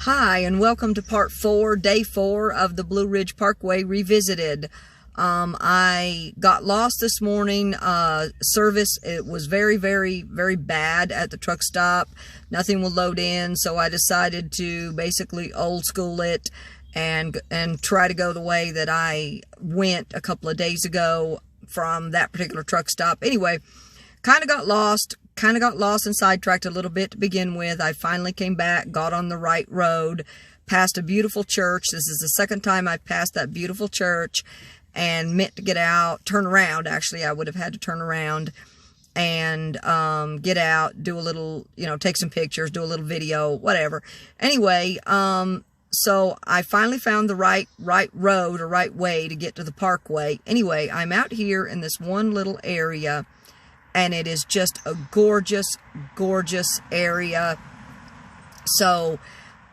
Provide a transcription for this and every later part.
Hi, and welcome to part 4, day 4 of the Blue Ridge Parkway Revisited. I got lost this morning. Service, it was very bad at the truck stop. Nothing will load in, so I decided to basically old school it and try to go the way that I went a couple of days ago from that particular truck stop. Anyway, kind of got lost and sidetracked a little bit to begin with. I finally came back, got on the right road, passed a beautiful church. This is the second time I've passed that beautiful church and meant to get out, turn around. Actually, I would have had to turn around and get out, do a little, take some pictures, do a little video, whatever. Anyway, so I finally found the right road or right way to get to the Parkway. Anyway, I'm out here in this one little area, and it is just a gorgeous area. So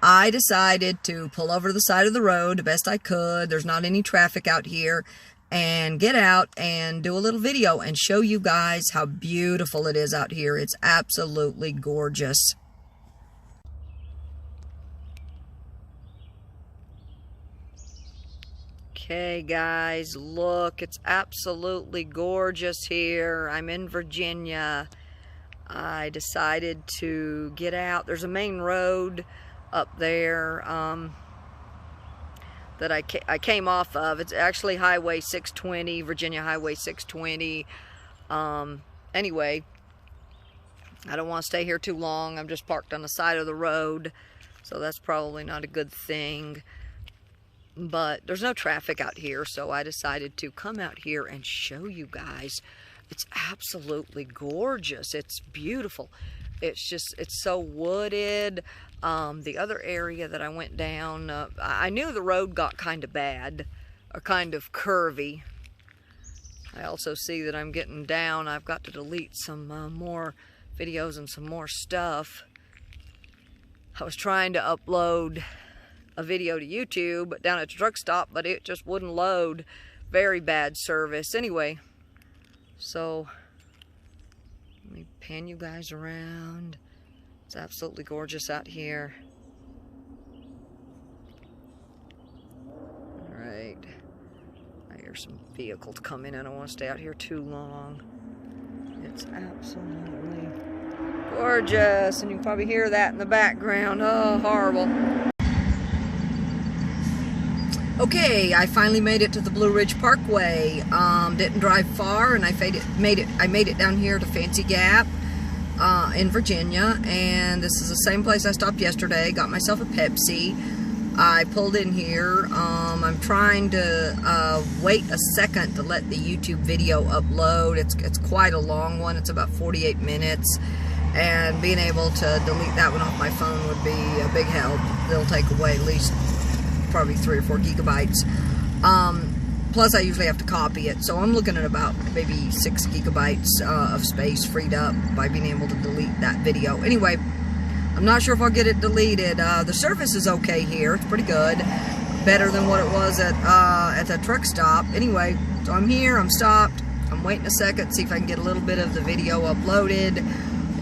I decided to pull over to the side of the road the best I could. There's not any traffic out here, and get out and do a little video and show you guys how beautiful it is out here. It's absolutely gorgeous. Okay guys, look, it's absolutely gorgeous here. I'm in Virginia. I decided to get out. There's a main road up there that I came off of. It's actually Highway 620, Virginia Highway 620. Anyway, I don't want to stay here too long. I'm just parked on the side of the road, so that's probably not a good thing. But there's no traffic out here, so I decided to come out here and show you guys. It's absolutely gorgeous. It's beautiful. It's so wooded. The other area that I went down, I knew the road got kind of bad, or kind of curvy. I also see that I'm getting down. I've got to delete some more videos and some more stuff. I was trying to upload a video to YouTube down at the truck stop, but it just wouldn't load. Very bad service. Anyway, so let me pan you guys around. It's absolutely gorgeous out here. Alright, I hear some vehicles coming. I don't want to stay out here too long. It's absolutely gorgeous, and you can probably hear that in the background. Oh, horrible. Okay, I finally made it to the Blue Ridge Parkway. Didn't drive far, and I made it down here to Fancy Gap in Virginia, and this is the same place I stopped yesterday. Got myself a Pepsi. I pulled in here. I'm trying to wait a second to let the YouTube video upload. It's quite a long one. It's about 48 minutes, and being able to delete that one off my phone would be a big help. It'll take away at least probably 3 or 4 gigabytes. Plus I usually have to copy it, so I'm looking at about maybe 6 gigabytes of space freed up by being able to delete that video. Anyway, I'm not sure if I'll get it deleted. The service is okay here. It's pretty good, better than what it was at the truck stop. Anyway, so I'm here, I'm stopped, I'm waiting a second, see if I can get a little bit of the video uploaded.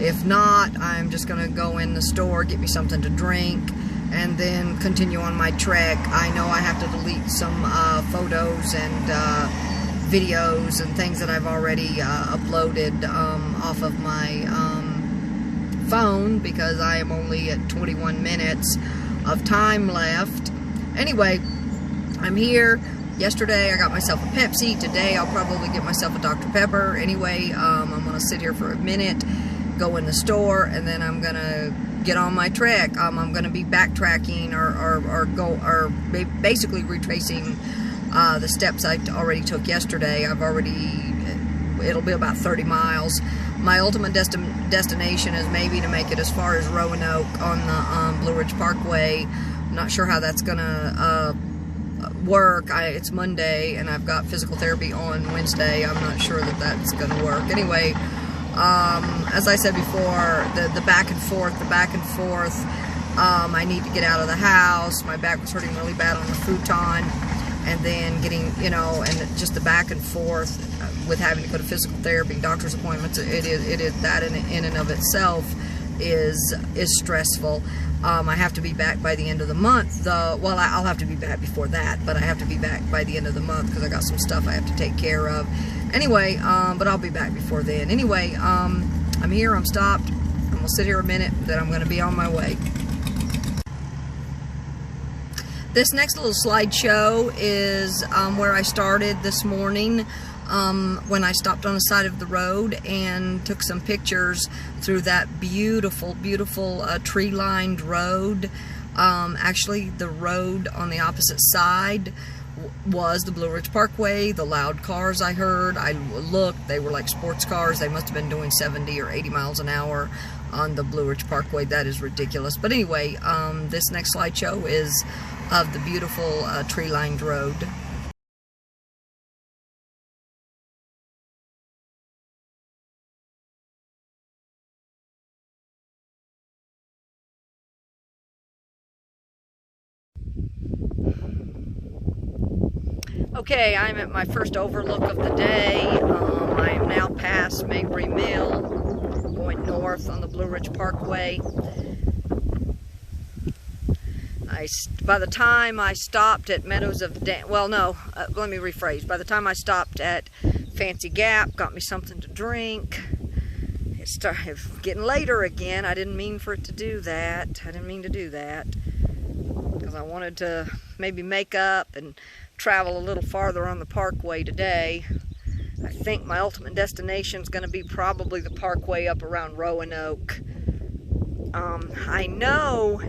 If not, I'm just gonna go in the store, get me something to drink, and then continue on my trek. I know I have to delete some photos and videos and things that I've already uploaded off of my phone, because I am only at 21 minutes of time left. Anyway, I'm here. Yesterday I got myself a Pepsi. Today I'll probably get myself a Dr. Pepper. Anyway, I'm gonna sit here for a minute, go in the store, and then I'm gonna get on my trek. I'm going to be backtracking or basically retracing the steps I already took yesterday. It'll be about 30 miles. My ultimate destination is maybe to make it as far as Roanoke on the Blue Ridge Parkway. I'm not sure how that's going to work. It's Monday, and I've got physical therapy on Wednesday. I'm not sure that that's going to work. Anyway, as I said before, the back and forth, I need to get out of the house. My back was hurting really bad on the futon, and then getting, and just the back and forth with having to go to physical therapy, doctor's appointments, it is that in and of itself is stressful. I have to be back by the end of the month, though. Well, I'll have to be back before that, but I have to be back by the end of the month because I got some stuff I have to take care of. Anyway, but I'll be back before then. Anyway, I'm here, I'm stopped. I'm gonna sit here a minute, then I'm gonna be on my way. This next little slideshow is where I started this morning. When I stopped on the side of the road and took some pictures through that beautiful, beautiful tree-lined road. Actually, the road on the opposite side was the Blue Ridge Parkway. The loud cars I heard, I looked, they were like sports cars. They must have been doing 70 or 80 miles an hour on the Blue Ridge Parkway. That is ridiculous. But anyway, this next slideshow is of the beautiful tree-lined road. Okay, I'm at my first overlook of the day. I am now past Mabry Mill, going north on the Blue Ridge Parkway. By the time I stopped at Meadows of Dan, well, no, let me rephrase. By the time I stopped at Fancy Gap, got me something to drink. It started getting later again. I didn't mean for it to do that. I didn't mean to do that because I wanted to maybe make up and travel a little farther on the Parkway today. I think my ultimate destination is going to be probably the Parkway up around Roanoke. I know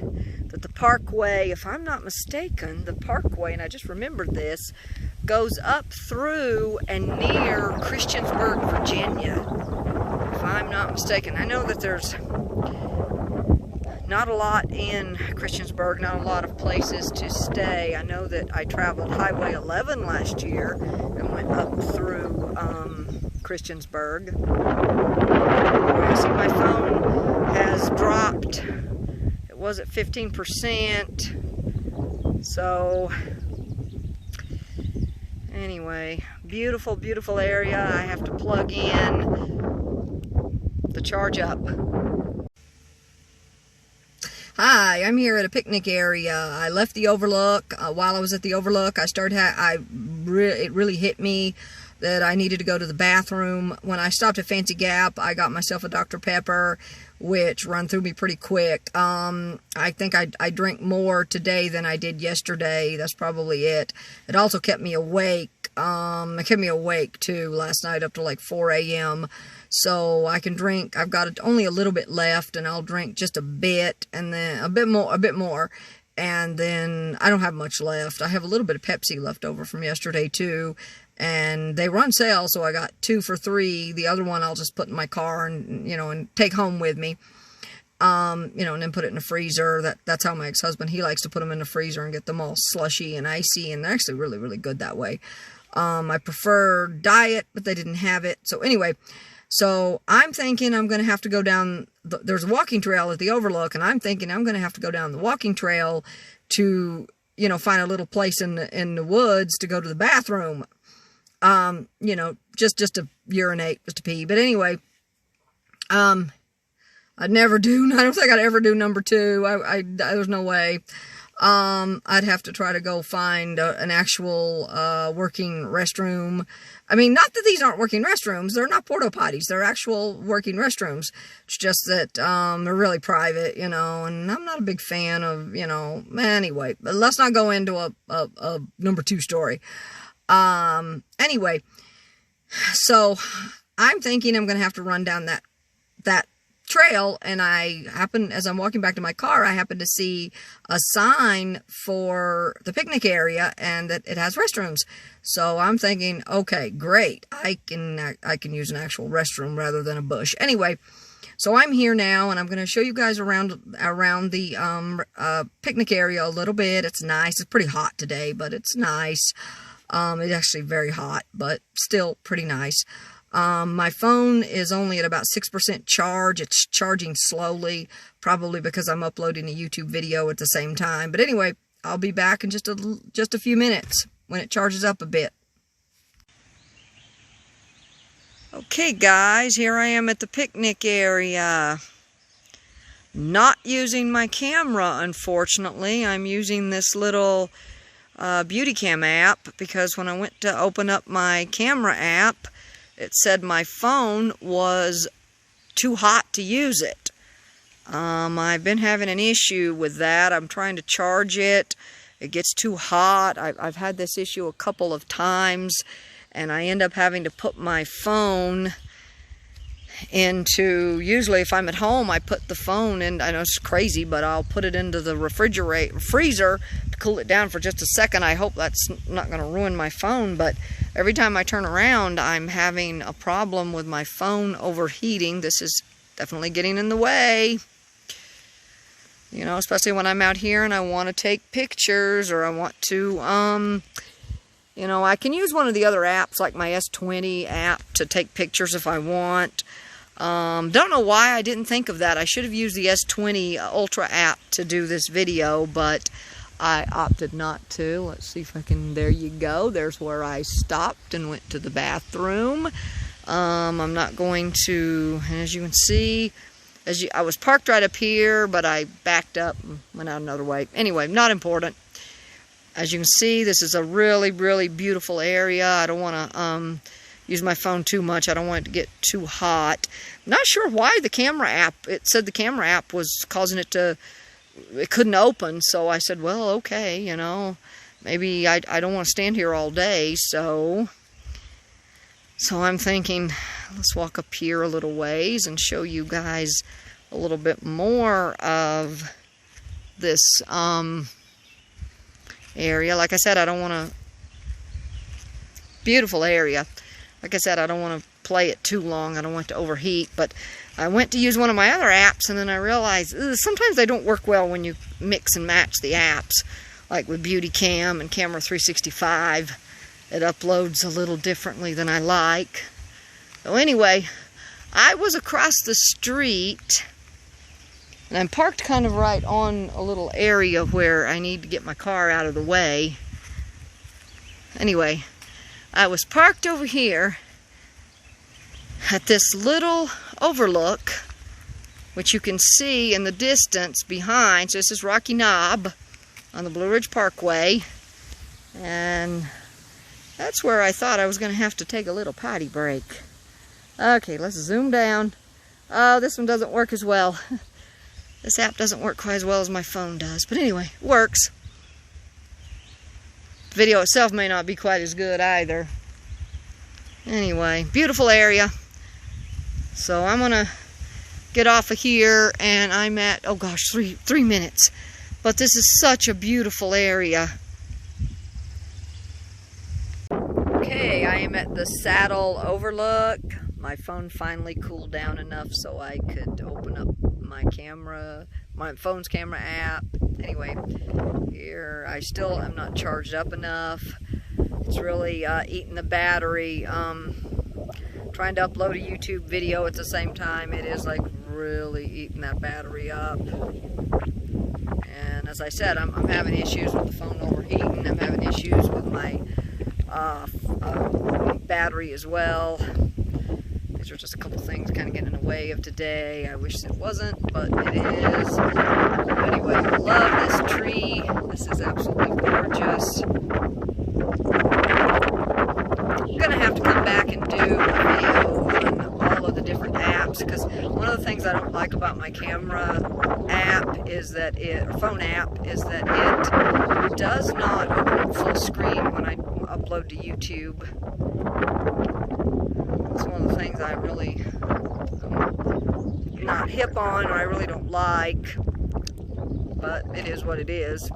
that the Parkway, if I'm not mistaken, the Parkway, and I just remembered this, goes up through and near Christiansburg, Virginia. If I'm not mistaken. I know that there's not a lot in Christiansburg, not a lot of places to stay. I know that I traveled Highway 11 last year and went up through Christiansburg. I see my phone has dropped. It was at 15%. So anyway, beautiful, beautiful area. I have to plug in the charge up. Hi, I'm here at a picnic area. I left the overlook. While I was at the overlook, it really hit me that I needed to go to the bathroom. When I stopped at Fancy Gap, I got myself a Dr. Pepper, which run through me pretty quick. I think I drink more today than I did yesterday. That's probably it. It also kept me awake. It kept me awake too last night up to like 4 a.m. So I can drink. I've got only a little bit left, and I'll drink just a bit, and then a bit more, and then I don't have much left. I have a little bit of Pepsi left over from yesterday too, and they were on sale, so I got 2 for $3. The other one I'll just put in my car and and take home with me. And then put it in the freezer. That's how my ex-husband, he likes to put them in the freezer and get them all slushy and icy, and they're actually really, really good that way. I prefer diet, but they didn't have it. So anyway, so I'm thinking I'm going to have to go down, there's a walking trail at the overlook, and I'm thinking I'm going to have to go down the walking trail to, find a little place in the woods to go to the bathroom. Just to urinate, just to pee. But anyway, I'd never do, I don't think I'd ever do number 2. There's no way. I'd have to try to go find an actual working restroom. I mean, not that these aren't working restrooms. They're not porta potties. They're actual working restrooms. It's just that they're really private, and I'm not a big fan of, anyway. But let's not go into a number 2 story. Anyway, so I'm thinking I'm going to have to run down that trail, and as I'm walking back to my car, I happen to see a sign for the picnic area, and that it has restrooms. So I'm thinking, okay, great, I can use an actual restroom rather than a bush. Anyway, so I'm here now, and I'm going to show you guys around the picnic area a little bit. It's nice. It's pretty hot today, but it's nice. It's actually very hot, but still pretty nice. My phone is only at about 6% charge. It's charging slowly, probably because I'm uploading a YouTube video at the same time. But anyway, I'll be back in just a few minutes when it charges up a bit. Okay guys, here I am at the picnic area. not using my camera, unfortunately. I'm using this little Beauty Cam app, because when I went to open up my camera app, it said my phone was too hot to use it. I've been having an issue with that. I'm trying to charge it. It gets too hot. I've had this issue a couple of times, and I end up having to put my phone into, usually if I'm at home, I put the phone in, I know it's crazy, but I'll put it into the freezer to cool it down for just a second. I hope that's not going to ruin my phone, but every time I turn around, I'm having a problem with my phone overheating. This is definitely getting in the way. You know, especially when I'm out here and I want to take pictures, or I want to, you know, I can use one of the other apps, like my S20 app, to take pictures if I want. Don't know why I didn't think of that. I should have used the S20 Ultra app to do this video, but I opted not to. Let's see if I can, there you go. There's where I stopped and went to the bathroom. I'm not going to, as you can see, I was parked right up here, but I backed up and went out another way. Anyway, not important. As you can see, this is a really, really beautiful area. I don't want to use my phone too much. I don't want it to get too hot. I'm not sure why the camera app, it said the camera app was causing it to, it couldn't open. So I said, well, okay, you know, maybe I don't want to stand here all day. So I'm thinking, let's walk up here a little ways and show you guys a little bit more of this area. Like I said, I don't want to, beautiful area. Like I said, I don't want to play it too long. I don't want it to overheat, but I went to use one of my other apps, and then I realized sometimes they don't work well when you mix and match the apps, like with Beauty Cam and Camera 365. It uploads a little differently than I like. So anyway, I was across the street, and I'm parked kind of right on a little area where I need to get my car out of the way. Anyway, I was parked over here at this little overlook, which you can see in the distance behind. So this is Rocky Knob on the Blue Ridge Parkway, and that's where I thought I was going to have to take a little potty break. Okay, let's zoom down. Oh, this one doesn't work as well. This app doesn't work quite as well as my phone does, but anyway, it works. The video itself may not be quite as good either. Anyway, beautiful area. So I'm gonna get off of here, and I'm at, oh gosh, three minutes. But this is such a beautiful area. Okay, I am at the Saddle Overlook. My phone finally cooled down enough so I could open up my camera, my phone's camera app. Anyway, here I still am not charged up enough. It's really eating the battery. Trying to upload a YouTube video at the same time, it is like really eating that battery up. And as I said, I'm having issues with the phone overheating. I'm having issues with my battery as well. These are just a couple things kind of getting in the way of today. I wish it wasn't, but it is. Anyway, I love this tree. This is absolutely gorgeous. I'm going to have to come back and do a video on all of the different apps, because one of the things I don't like about my camera app is that or phone app, is that it does not open full screen when I upload to YouTube. It's one of the things I really not hip on, or I really don't like, but it is what it is.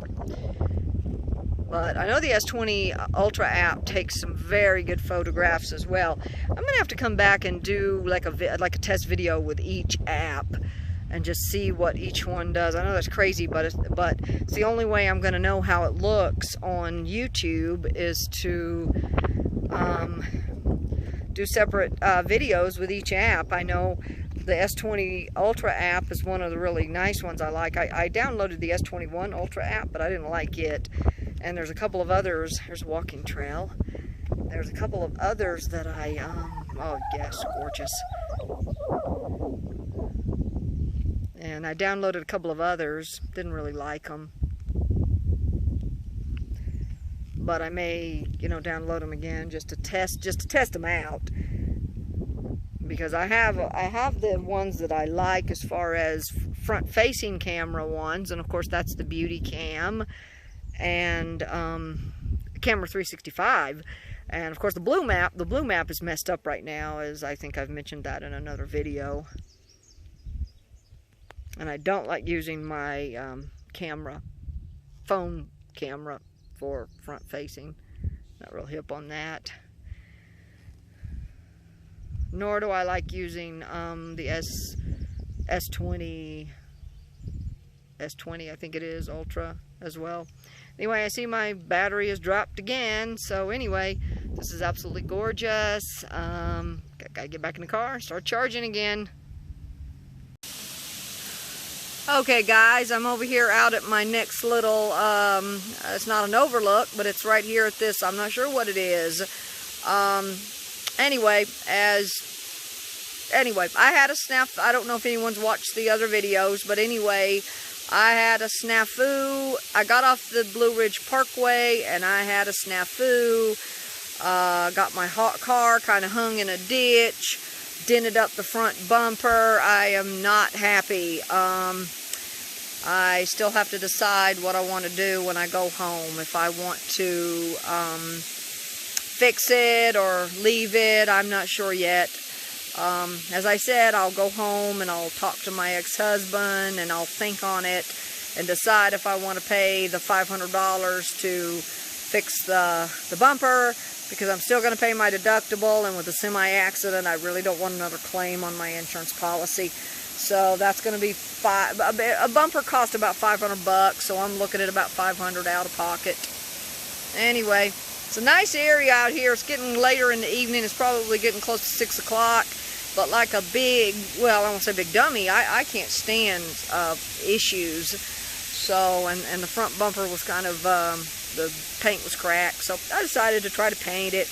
But I know the S20 Ultra app takes some very good photographs as well. I'm gonna have to come back and do like a test video with each app and just see what each one does. I know that's crazy, but it's the only way I'm gonna know how it looks on YouTube is to do separate videos with each app. I know the S20 Ultra app is one of the really nice ones I like. I downloaded the S21 Ultra app, but I didn't like it. And there's a couple of others. Here's a walking trail. There's a couple of others that I, oh yes, gorgeous. And I downloaded a couple of others. Didn't really like them. But I may, you know, download them again just to test them out. Because I have the ones that I like as far as front-facing camera ones, and of course that's the Beauty Cam and Camera 365, and of course the Blue Map. The Blue Map is messed up right now, as I think I've mentioned that in another video. And I don't like using my phone camera for front-facing. Not real hip on that. Nor do I like using the S20, I think it is, Ultra as well. Anyway, I see my battery has dropped again. So anyway, this is absolutely gorgeous. Gotta get back in the car and start charging again. Okay guys, I'm over here out at my next little, it's not an overlook, but it's right here at this, I'm not sure what it is. Anyway, I had a snafu. I don't know if anyone's watched the other videos, but anyway, I had a snafu. I got off the Blue Ridge Parkway, and I had a snafu. Got my car kind of hung in a ditch, dented up the front bumper. I am not happy. I still have to decide what I want to do when I go home. If I want to fix it or leave it, I'm not sure yet. As I said, I'll go home and I'll talk to my ex-husband and I'll think on it and decide if I want to pay the $500 to fix the bumper, because I'm still going to pay my deductible, and with a semi-accident I really don't want another claim on my insurance policy. So that's going to be a bumper cost about $500, so I'm looking at about $500 out of pocket. Anyway, it's a nice area out here. It's getting later in the evening. It's probably getting close to 6 o'clock. But like a big, well, I won't say big dummy, I can't stand issues. So, and the front bumper was kind of, the paint was cracked. So I decided to try to paint it.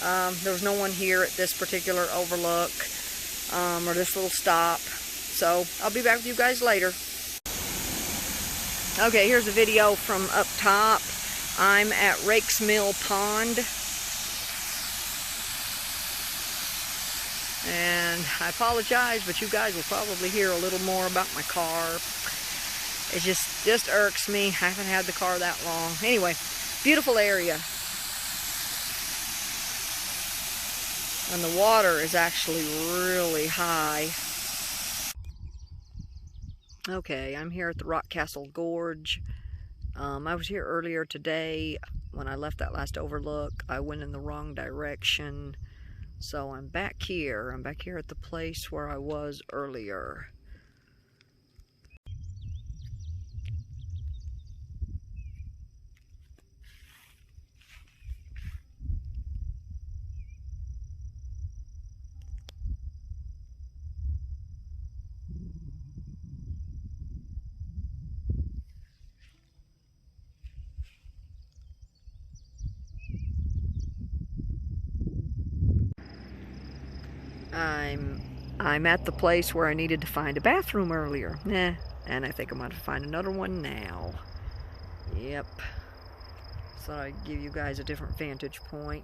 There was no one here at this particular overlook, or this little stop. So I'll be back with you guys later. Okay, here's a video from up top. I'm at Rakes Mill Pond. And I apologize, but you guys will probably hear a little more about my car. It just irks me. I haven't had the car that long. Anyway, beautiful area. And the water is actually really high. Okay, I'm here at the Rock Castle Gorge. I was here earlier today. When I left that last overlook, I went in the wrong direction. So I'm back here. I'm back here at the place where I was earlier. I'm at the place where I needed to find a bathroom earlier. And I think I'm going to find another one now. Yep. So I give you guys a different vantage point.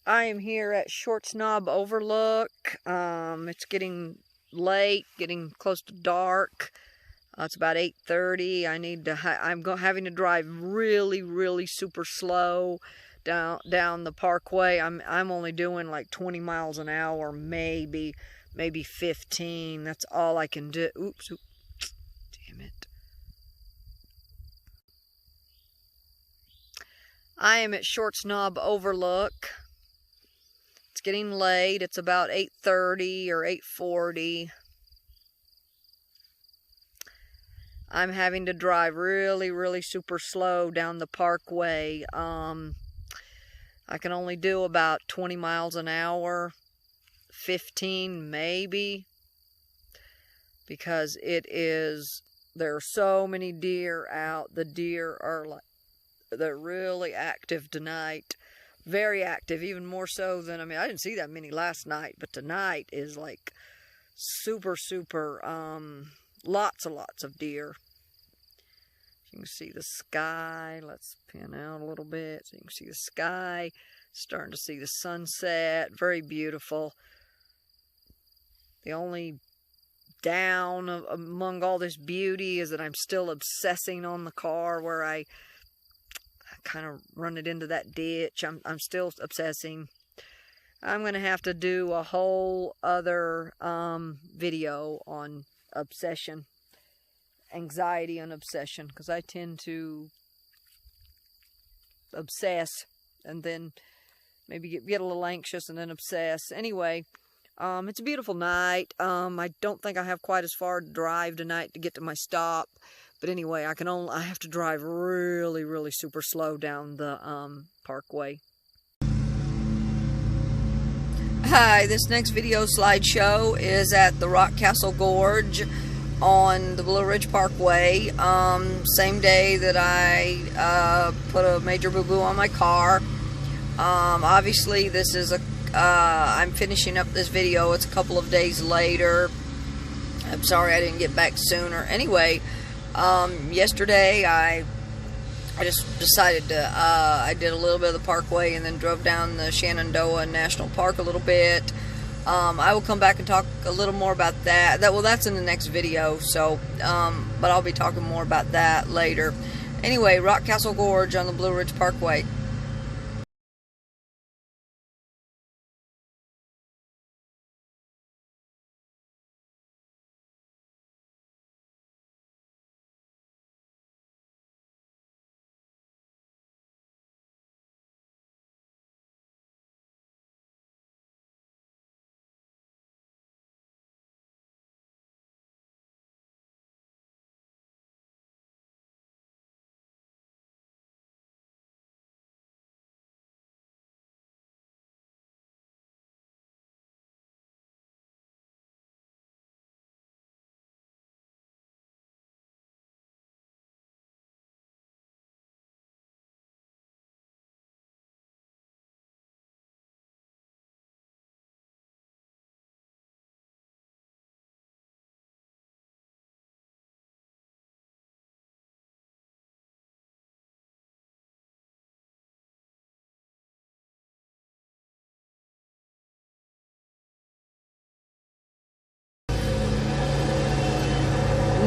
I am here at Shorts Knob Overlook. It's getting late, getting close to dark. It's about 8:30. I'm having to drive really super slow down the Parkway. I'm only doing like 20 miles an hour, maybe 15. That's all I can do. Oops. Damn it. I am at Shorts Knob Overlook. It's getting late. It's about 8:30 or 8:40. I'm having to drive really super slow down the Parkway. I can only do about 20 miles an hour, 15 maybe, because there are so many deer out. The deer are they're really active tonight. Very active, even more so than, I mean, I didn't see that many last night, but tonight is like super, lots and lots of deer. You can see the sky. Let's pan out a little bit so you can see the sky. Starting to see the sunset. Very beautiful. The only down among all this beauty is that I'm still obsessing on the car, where I kind of run it into that ditch. I'm still obsessing. I'm going to have to do a whole other video on obsession. Anxiety and obsession, because I tend to obsess and then maybe get a little anxious and then obsess. Anyway, it's a beautiful night. I don't think I have quite as far to drive tonight to get to my stop, but anyway, I have to drive really super slow down the Parkway. Hi, this next video slideshow is at the Rock Castle Gorge on the Blue Ridge Parkway. Same day that I put a major boo-boo on my car. Obviously this is I'm finishing up this video. It's a couple of days later. I'm sorry I didn't get back sooner. Anyway, yesterday I just decided to I did a little bit of the Parkway and then drove down the Shenandoah National Park a little bit. I will come back and talk a little more about that. Well, that's in the next video, so, but I'll be talking more about that later. Anyway, Rock Castle Gorge on the Blue Ridge Parkway.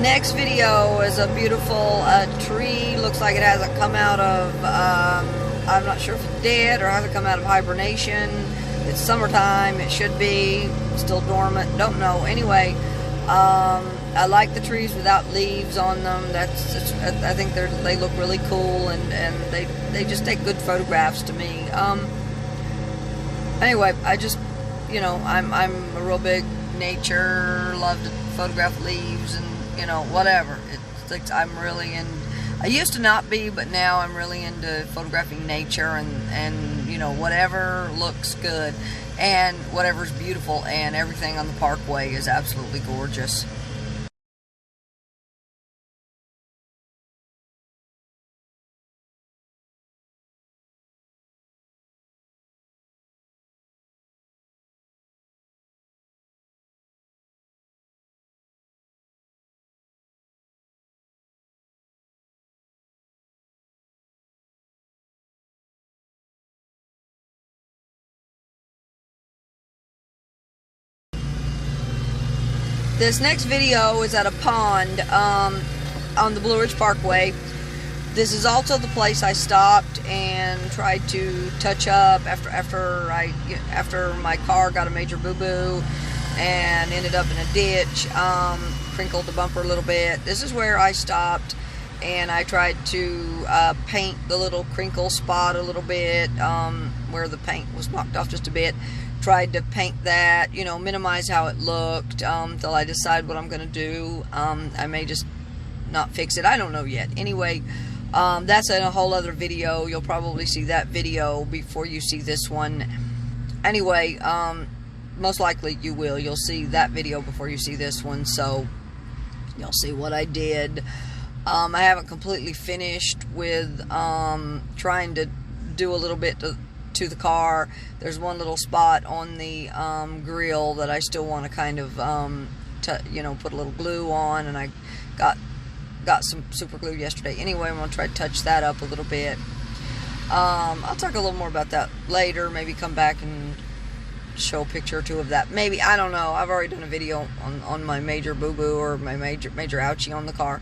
Next video is a beautiful tree. Looks like it hasn't come out of, I'm not sure if it's dead or hasn't come out of hibernation. It's summertime, it should be still dormant, don't know. Anyway, I like the trees without leaves on them. I think they look really cool, and they just take good photographs to me. Anyway, I just, you know, I'm a real big nature, love to photograph leaves and, you know, whatever. It's like I'm really in. I used to not be, but now I'm really into photographing nature and you know, whatever looks good and whatever's beautiful, and everything on the Parkway is absolutely gorgeous. This next video is at a pond on the Blue Ridge Parkway. This is also the place I stopped and tried to touch up after my car got a major boo-boo and ended up in a ditch, crinkled the bumper a little bit. This is where I stopped and I tried to paint the little crinkle spot a little bit, where the paint was knocked off just a bit. Tried to paint that, you know, minimize how it looked, until I decide what I'm going to do. I may just not fix it. I don't know yet. Anyway, that's in a whole other video. You'll probably see that video before you see this one. Anyway, most likely you will. You'll see that video before you see this one, so you'll see what I did. I haven't completely finished with trying to do a little bit to to the car. There's one little spot on the grill that I still want to kind of put a little glue on, and I got some super glue yesterday. Anyway, I'm gonna try to touch that up a little bit. I'll talk a little more about that later. Maybe come back and show a picture or two of that. Maybe, I don't know. I've already done a video on my major boo-boo, or my major ouchie on the car.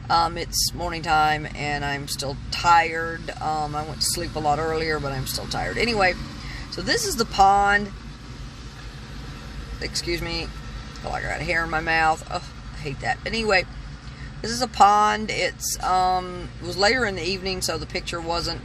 It's morning time and I'm still tired. I went to sleep a lot earlier, but I'm still tired. Anyway, so this is the pond. Excuse me. I feel like I got a hair in my mouth. Oh, I hate that. But anyway, this is a pond. It was later in the evening, so the picture wasn't,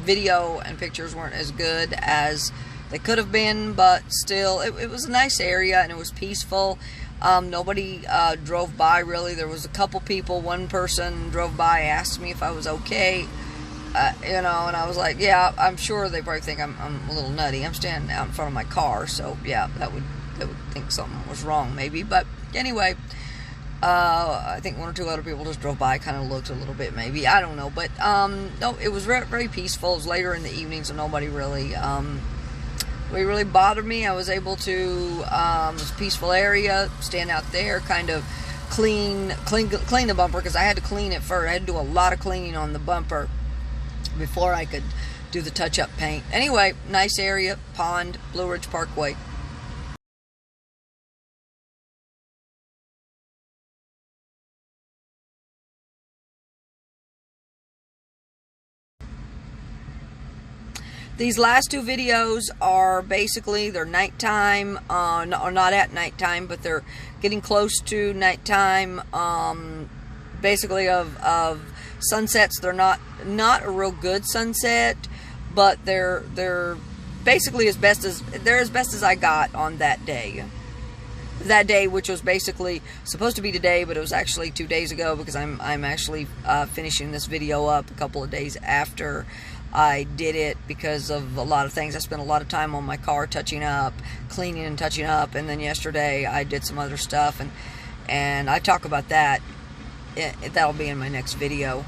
video and pictures weren't as good as they could have been, but still, it was a nice area and it was peaceful. Nobody drove by really. There was a couple people. One person drove by, asked me if I was okay, and I was like, yeah, I'm sure they probably think I'm a little nutty. I'm standing out in front of my car, so yeah, they would think something was wrong maybe. But anyway, I think one or two other people just drove by, kind of looked a little bit maybe. I don't know, but no, it was very peaceful. It was later in the evening, so nobody really bothered me. I was able to, it was a peaceful area, stand out there, kind of clean the bumper, because I had to clean it first. I had to do a lot of cleaning on the bumper before I could do the touch-up paint. Anyway, nice area, pond, Blue Ridge Parkway. These last two videos are basically, they're nighttime, or not at nighttime, but they're getting close to nighttime, basically of sunsets. They're not a real good sunset, but they're basically as best as I got on that day. That day, which was basically supposed to be today, but it was actually 2 days ago, because I'm actually finishing this video up a couple of days after I did it, because of a lot of things. I spent a lot of time on my car touching up, cleaning and touching up, and then yesterday I did some other stuff, and I talk about that. That'll be in my next video.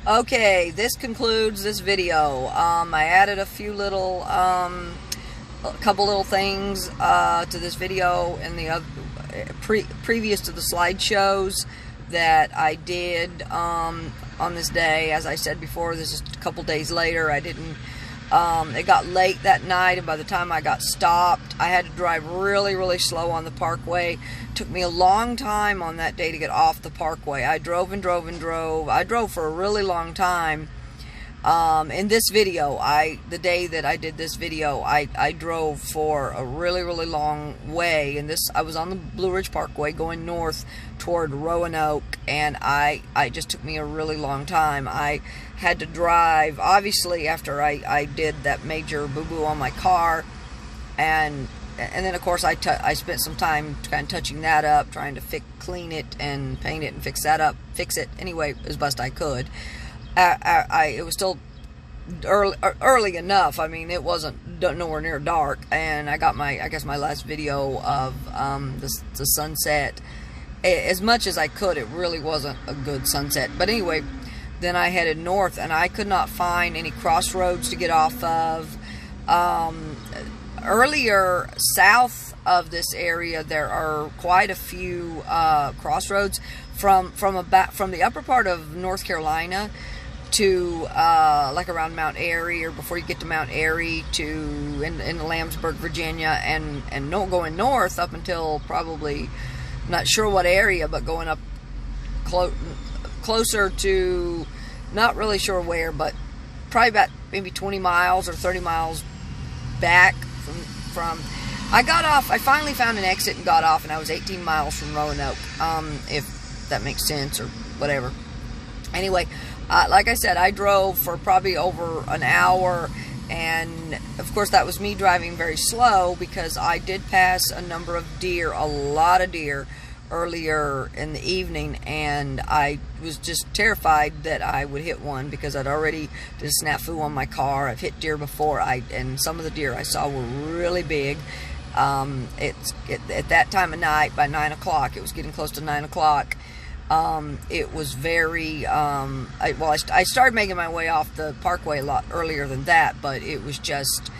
Okay, this concludes this video. I added a few little, a couple little things to this video, and the other previous to the slideshows that I did on this day. As I said before, this is a couple days later. I didn't. It got late that night, and by the time I got stopped, I had to drive really slow on the Parkway. Took me a long time on that day to get off the Parkway. I drove and drove and drove. I drove for a really long time. In this video, the day that I did this video, I drove for a really long way. And I was on the Blue Ridge Parkway going north toward Roanoke, and it just took me a really long time. I had to drive, obviously, after I did that major boo-boo on my car, and then of course I spent some time kind of touching that up, trying to clean it and paint it and fix it anyway as best I could. It was still early enough. I mean, it wasn't nowhere near dark, and I got I guess my last video of the sunset. As much as I could, it really wasn't a good sunset. But anyway, then I headed north, and I could not find any crossroads to get off of. Earlier, south of this area, there are quite a few crossroads from the upper part of North Carolina. to like around Mount Airy, or before you get to Mount Airy, to in Lambsburg, Virginia, and no, going north up until probably, not sure what area, but going up closer to, not really sure where, but probably about maybe 20 miles or 30 miles back from I got off. I finally found an exit and got off, and I was 18 miles from Roanoke, if that makes sense or whatever. Anyway, like I said, I drove for probably over an hour, and of course that was me driving very slow, because I did pass a number of deer, a lot of deer, earlier in the evening, and I was just terrified that I would hit one, because I'd already did a snafu on my car. I've hit deer before, and some of the deer I saw were really big. At that time of night, by 9 o'clock, it was getting close to 9 o'clock. It was very, I started making my way off the Parkway a lot earlier than that, but it was just,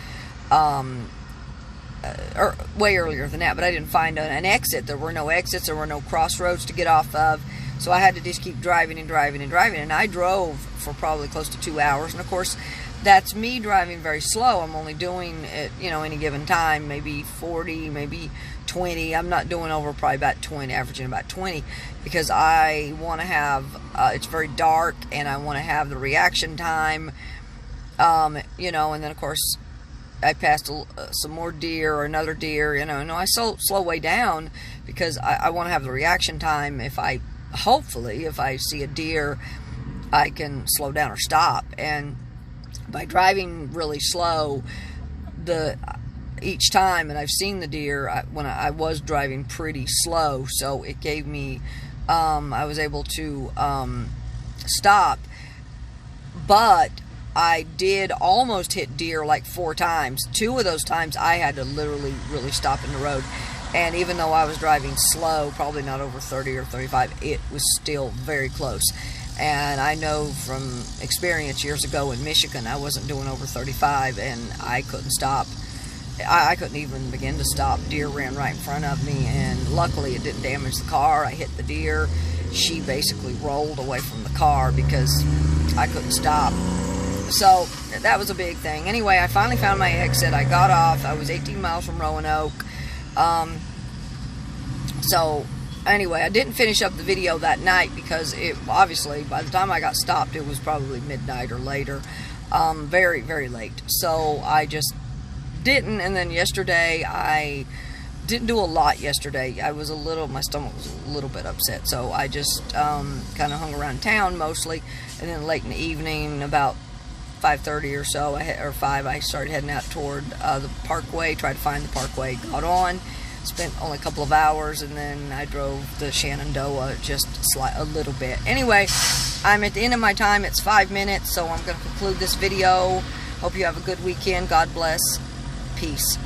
way earlier than that, but I didn't find an exit. There were no exits, there were no crossroads to get off of, so I had to just keep driving and driving and driving, and I drove for probably close to 2 hours, and of course, that's me driving very slow. I'm only doing it, any given time, maybe 40, maybe 20. I'm not doing over probably about 20, averaging about 20, because I want to have, it's very dark, and I want to have the reaction time, and then of course, I passed some more deer, or another deer, I slow way down, because I want to have the reaction time. Hopefully, if I see a deer, I can slow down or stop. And by driving really slow, each time, and I've seen the deer when I was driving pretty slow, so it gave me, I was able to stop, but I did almost hit deer like 4 times. 2 of those times I had to literally really stop in the road, and even though I was driving slow, probably not over 30 or 35, it was still very close. And I know from experience years ago in Michigan, I wasn't doing over 35, and I couldn't stop. I couldn't even begin to stop. Deer ran right in front of me, and luckily it didn't damage the car. I hit the deer. She basically rolled away from the car because I couldn't stop. So that was a big thing. Anyway, I finally found my exit. I got off. I was 18 miles from Roanoke. So anyway, I didn't finish up the video that night, because it obviously, by the time I got stopped, it was probably midnight or later. Very, very late. So I just didn't. And then yesterday, I didn't do a lot yesterday. My stomach was a little bit upset. So I just kind of hung around town mostly. And then late in the evening, about 5:30 or so, or 5, I started heading out toward the Parkway, tried to find the Parkway, got on, spent only a couple of hours, and then I drove the Shenandoah just a little bit. Anyway, I'm at the end of my time. It's 5 minutes, so I'm going to conclude this video. Hope you have a good weekend. God bless. Peace.